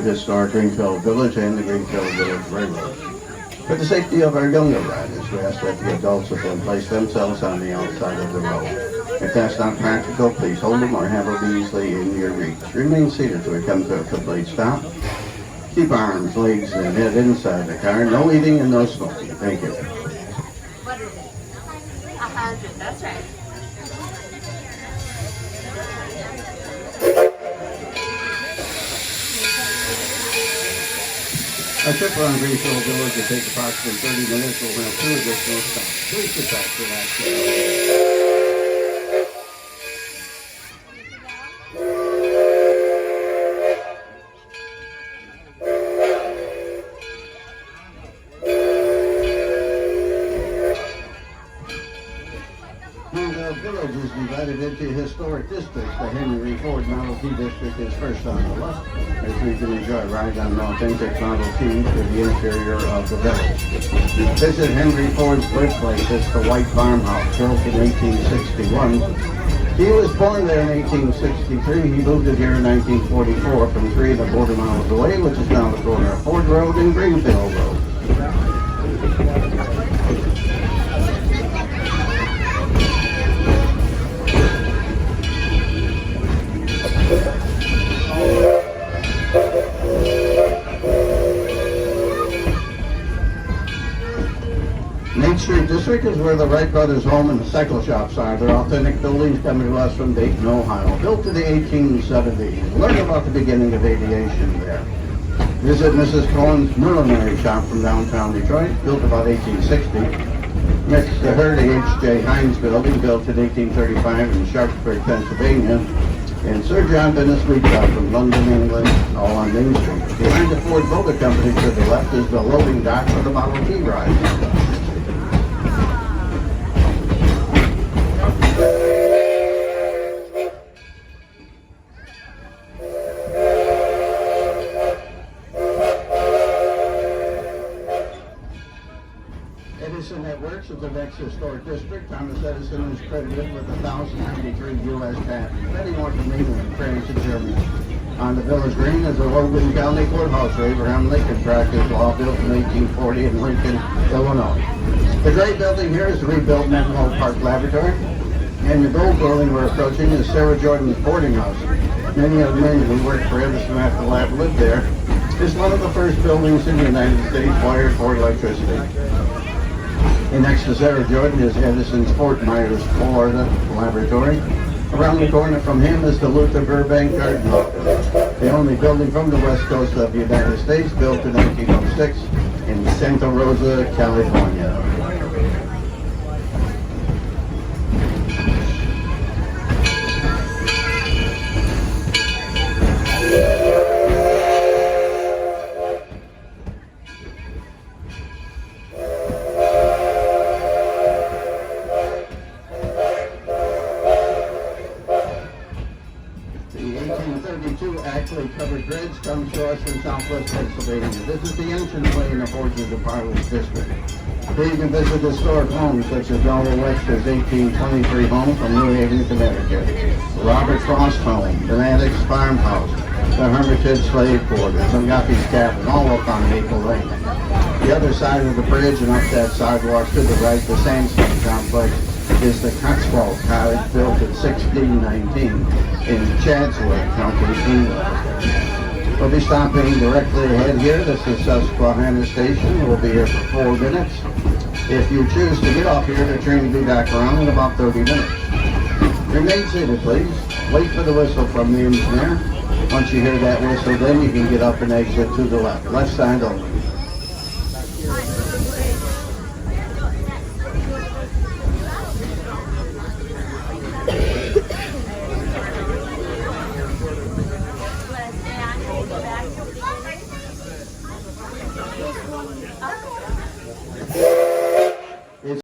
historic Greenfield Village and the Greenfield Village Railroad. For the safety of our younger riders, we ask that the adults with them place themselves on the outside of the road. If that's not practical, please hold them or have them easily in your reach. Remain seated till we come to a complete stop. Keep arms, legs, and head inside the car. No eating and no smoking. Thank you. What is it? 100, that's right. Our trip around Greenfield Village will take approximately 30 minutes. We'll have 2 additional stops. Please sit back for that. The village is divided into historic districts. The Henry Ford Model T district is first on the left, as we can enjoy a ride on an authentic Model T to the interior of the village. Visit Henry Ford's birthplace. It's the White Farmhouse, built in 1861. He was born there in 1863. He moved it here in 1944 from 3¼ miles away, which is now the corner of Ford Road and Greenfield Road. Main Street District is where the Wright Brothers home and the cycle shops are. They're authentic buildings coming to us from Dayton, Ohio, built in the 1870s. Learn about the beginning of aviation there. Visit Mrs. Cohen's millinery shop from downtown Detroit, built about 1860. Next to her, the H.J. Heinz building, built in 1835 in Sharpsburg, Pennsylvania. And Sir John Dennis Wheat Shop from London, England, all on Main Street. Behind the Ford Motor Company to the left is the loading dock for the Model T ride. Edison at Works is the next historic district. Thomas Edison is credited with 1,093 U.S. patents, many more from England, France, and Germany. On the village green is the Logan County Courthouse, where Abraham Lincoln practiced law, built in 1840 in Lincoln, Illinois. The gray building here is the rebuilt Menlo Park Laboratory, and the gold building we're approaching is Sarah Jordan's boarding house. Many of the men who worked for Edison at the lab lived there. It's one of the first buildings in the United States wired for electricity. And next to Sarah Jordan is Edison's Fort Myers, Florida laboratory. Around the corner from him is the Luther Burbank Garden Office, the only building from the west coast of the United States, built in 1906 in Santa Rosa, California. Actually covered bridge comes to us from southwest Pennsylvania. This is the entranceway in the Forges of Harlow's district. Here you can visit historic homes such as Noah Webster's 1823 home from New Haven, Connecticut, Robert Frost home, the Maddox farmhouse, the Hermitage slave quarters, and Guffey's cabin, all up on Maple Lane. The other side of the bridge and up that sidewalk to the right, the sandstone complex, is the Cotswold Cottage, built in 1619 in Chadsworth County, England. We'll be stopping directly ahead here. This is Susquehanna Station. We'll be here for 4 minutes. If you choose to get off here, the train will be back around in about 30 minutes. Remain seated, please. Wait for the whistle from the engineer. Once you hear that whistle, then you can get up and exit to the left. Left side only.